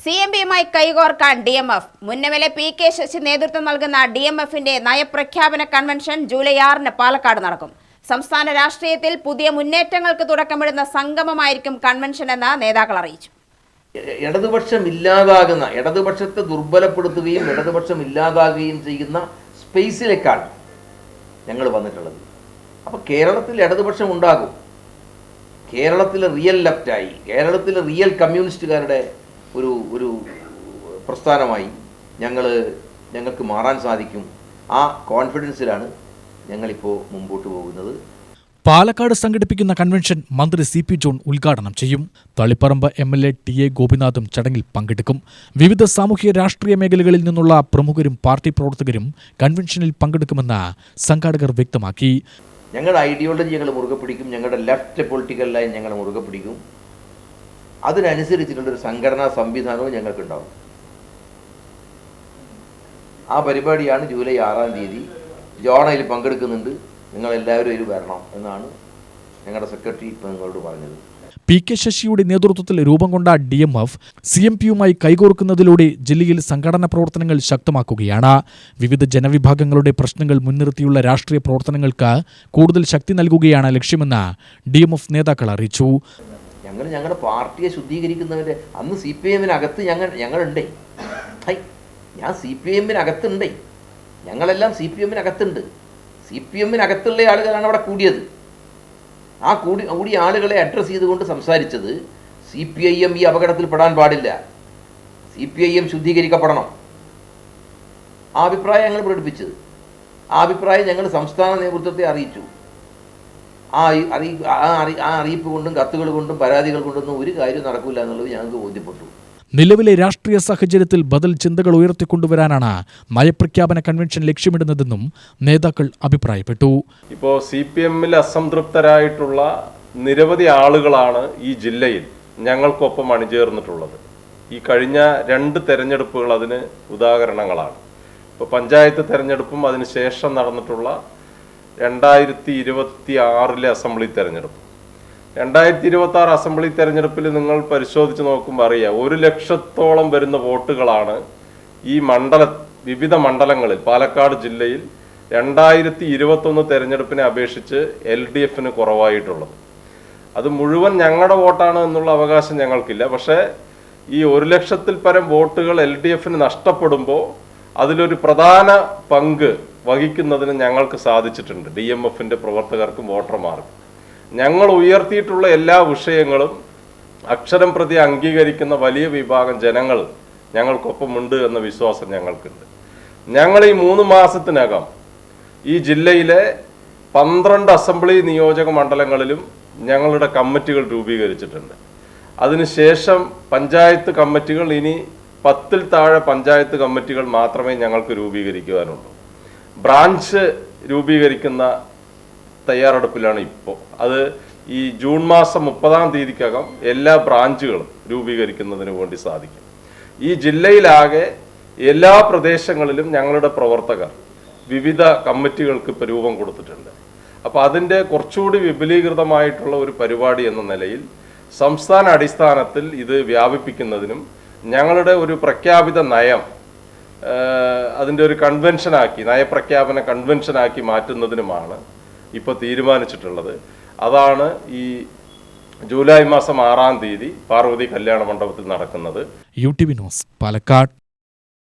സിഎംപിയുമായി കൈകോർക്കാൻ DMF. മുന്നമേലെ PK Sasi നേതൃത്വം നൽകുന്ന DMFന്റെ നയപ്രഖ്യാപന കൺവെൻഷൻ ജൂലൈ 6-ന് പാലക്കാട് നടക്കും. സംസ്ഥാന രാഷ്ട്രീയത്തിൽ പുതിയ മുന്നേറ്റങ്ങൾക്ക് തുടക്കമിടുന്ന സംഗമമായിരിക്കും കൺവെൻഷൻ എന്ന് നേതാക്കൾ അറിയിച്ചു. ഇടതുപക്ഷത്തെ ദുർബലപ്പെടുത്തുകയും ഇടതുപക്ഷം ഇല്ലാതാകുകയും ചെയ്യുന്ന സ്പേസിലേക്കാണ് ഞങ്ങൾ വന്നിട്ടുള്ളത്. അപ്പോൾ കേരളത്തിൽ ഇടതുപക്ഷം ഉണ്ടാകും. കേരളത്തിലെ റിയൽ ലെഫ്റ്റായി, കേരളത്തിലെ റിയൽ കമ്മ്യൂണിസ്റ്റുകാരുടെ ഒരു പ്രസ്ഥാനമായി ഞങ്ങൾക്ക് മാറാൻ സാധിക്കും. ആ കോൺഫിഡൻസിലാണ് ഞങ്ങളിപ്പോൾ മുമ്പോട്ട് പോകുന്നത്. പാലക്കാട് സംഘടിപ്പിക്കുന്ന കൺവെൻഷൻ മന്ത്രി CP ജോൺ ഉദ്ഘാടനം ചെയ്യും. തളിപ്പറമ്പ് MLA TA ഗോപിനാഥും ചടങ്ങിൽ പങ്കെടുക്കും. വിവിധ സാമൂഹ്യ രാഷ്ട്രീയ മേഖലകളിൽ നിന്നുള്ള പ്രമുഖരും പാർട്ടി പ്രവർത്തകരും കൺവെൻഷനിൽ പങ്കെടുക്കുമെന്ന് സംഘാടകർ വ്യക്തമാക്കി. ഞങ്ങളുടെ ഐഡിയോളജി ഞങ്ങൾ മുറുകെ പിടിക്കും, ഞങ്ങളുടെ ലെഫ്റ്റ് പൊളിറ്റിക്കൽ ലൈൻ ഞങ്ങൾ മുറുകെ പിടിക്കും. അതിനനുസരിച്ചിട്ടുള്ളൊരു സംഘടനാ സംവിധാനവും ഞങ്ങൾക്കുണ്ടാവും. ആ പരിപാടിയാണ് ജൂലൈ 6-ാം തീയതി. ജോൺ അതിൽ പങ്കെടുക്കുന്നുണ്ട്. നിങ്ങളെല്ലാവരും അതിൽ വരണം എന്നാണ് ഞങ്ങളുടെ സെക്രട്ടറി ഇപ്പോൾ നിങ്ങളോട് പറഞ്ഞത്. PK ശശിയുടെ നേതൃത്വത്തിൽ രൂപം കൊണ്ട DMF CMPയുമായി കൈകോർക്കുന്നതിലൂടെ ജില്ലയിൽ സംഘടനാ പ്രവർത്തനങ്ങൾ ശക്തമാക്കുകയാണ്. വിവിധ ജനവിഭാഗങ്ങളുടെ പ്രശ്നങ്ങൾ മുൻനിർത്തിയുള്ള രാഷ്ട്രീയ പ്രവർത്തനങ്ങൾക്ക് കൂടുതൽ ശക്തി നൽകുകയാണ് ലക്ഷ്യമെന്ന് DMF നേതാക്കൾ അറിയിച്ചു. ഞങ്ങളുടെ പാർട്ടിയെ ശുദ്ധീകരിക്കുന്നവരെ അന്ന് CPM-നകത്ത് ഞങ്ങളുണ്ടേ. ഞാൻ CPM-നകത്തുണ്ടേ. ഞങ്ങളെല്ലാം CPM-നകത്തുണ്ട്. CPM-നകത്തുള്ള ആളുകളാണ് അവിടെ കൂടിയത്. ആ കൂടിയ ആളുകളെ അഡ്രസ്സ് ചെയ്തുകൊണ്ട് സംസാരിച്ചത് CPIM ഈ അപകടത്തിൽ പെടാൻ പാടില്ല, CPIM ശുദ്ധീകരിക്കപ്പെടണം. ആ അഭിപ്രായം ഞങ്ങൾ പ്രകടിപ്പിച്ചത്. ആ അഭിപ്രായം ഞങ്ങൾ സംസ്ഥാന നേതൃത്വത്തെ അറിയിച്ചു. ആ അറിയിപ്പ് കൊണ്ടും കത്തുകൾ കൊണ്ടും പരാതികൾ കൊണ്ടൊന്നും ഒരു കാര്യം നടക്കില്ല എന്നുള്ളത് ഞങ്ങൾക്ക് ബോധ്യപ്പെട്ടു. നിലവിലെ രാഷ്ട്രീയ സാഹചര്യത്തിൽ ബദൽ ചിന്തകൾ ഉയർത്തിക്കൊണ്ടുവരാനാണ് നയപ്രഖ്യാപന കൺവെൻഷൻ ലക്ഷ്യമിടുന്നതെന്നും നേതാക്കൾ അഭിപ്രായപ്പെട്ടു. ഇപ്പോൾ CPM-ൽ അസംതൃപ്തരായിട്ടുള്ള നിരവധി ആളുകളാണ് ഈ ജില്ലയിൽ ഞങ്ങൾക്കൊപ്പം അണിചേർന്നിട്ടുള്ളത്. ഈ കഴിഞ്ഞ 2 തെരഞ്ഞെടുപ്പുകൾ അതിന് ഉദാഹരണങ്ങളാണ്. ഇപ്പോൾ പഞ്ചായത്ത് തെരഞ്ഞെടുപ്പും അതിനുശേഷം നടന്നിട്ടുള്ള 2026 അസംബ്ലി തെരഞ്ഞെടുപ്പ്. 2026 അസംബ്ലി തെരഞ്ഞെടുപ്പിൽ നിങ്ങൾ പരിശോധിച്ച് നോക്കുമ്പോൾ അറിയാം, 1 ലക്ഷത്തോളം വരുന്ന വോട്ടുകളാണ് ഈ വിവിധ മണ്ഡലങ്ങളിൽ പാലക്കാട് ജില്ലയിൽ 2021 തെരഞ്ഞെടുപ്പിനെ അപേക്ഷിച്ച് LDF-ന് കുറവായിട്ടുള്ളത്. അത് മുഴുവൻ ഞങ്ങളുടെ വോട്ടാണ് എന്നുള്ള അവകാശം ഞങ്ങൾക്കില്ല. പക്ഷേ ഈ 1 ലക്ഷത്തിൽ പരം വോട്ടുകൾ LDF-ന് നഷ്ടപ്പെടുമ്പോൾ അതിലൊരു പ്രധാന പങ്ക് വഹിക്കുന്നതിന് ഞങ്ങൾക്ക് സാധിച്ചിട്ടുണ്ട്. DMF-ന്റെ പ്രവർത്തകർക്കും വോട്ടർമാർക്കും ഞങ്ങൾ ഉയർത്തിയിട്ടുള്ള എല്ലാ വിഷയങ്ങളും അക്ഷരം പ്രതി അംഗീകരിക്കുന്ന വലിയ വിഭാഗം ജനങ്ങൾ ഞങ്ങൾക്കൊപ്പമുണ്ട് എന്ന വിശ്വാസം ഞങ്ങൾക്കുണ്ട്. ഞങ്ങൾ ഈ 3 മാസത്തിനകം ഈ ജില്ലയിലെ 12 അസംബ്ലി നിയോജക മണ്ഡലങ്ങളിലും ഞങ്ങളുടെ കമ്മിറ്റികൾ രൂപീകരിച്ചിട്ടുണ്ട്. അതിനുശേഷം പഞ്ചായത്ത് കമ്മിറ്റികൾ ഇനി 10-ൽ താഴെ പഞ്ചായത്ത് കമ്മിറ്റികൾ മാത്രമേ ഞങ്ങൾക്ക് രൂപീകരിക്കുവാനുള്ളൂ. ബ്രാഞ്ച് രൂപീകരിക്കുന്ന തയ്യാറെടുപ്പിലാണ് ഇപ്പോൾ. അത് ഈ ജൂൺ മാസം 30-ാം തീയതിക്കകം എല്ലാ ബ്രാഞ്ചുകളും രൂപീകരിക്കുന്നതിന് വേണ്ടി സാധിക്കും. ഈ ജില്ലയിലാകെ എല്ലാ പ്രദേശങ്ങളിലും ഞങ്ങളുടെ പ്രവർത്തകർ വിവിധ കമ്മിറ്റികൾക്ക് ഇപ്പോൾ രൂപം കൊടുത്തിട്ടുണ്ട്. അപ്പോൾ അതിൻ്റെ കുറച്ചുകൂടി വിപുലീകൃതമായിട്ടുള്ള ഒരു പരിപാടി എന്ന നിലയിൽ സംസ്ഥാന അടിസ്ഥാനത്തിൽ ഇത് വ്യാപിപ്പിക്കുന്നതിനും ഞങ്ങളുടെ ഒരു പ്രഖ്യാപിത നയം അതിൻ്റെ ഒരു കൺവെൻഷനാക്കി, നയപ്രഖ്യാപന കൺവെൻഷനാക്കി മാറ്റുന്നതിനുമാണ് ഇപ്പോൾ തീരുമാനിച്ചിട്ടുള്ളത്. അതാണ് ഈ ജൂലൈ മാസം 6-ാം തീയതി പാർവതി കല്യാണ മണ്ഡപത്തിൽ നടക്കുന്നത്. UTV news, Palakkad.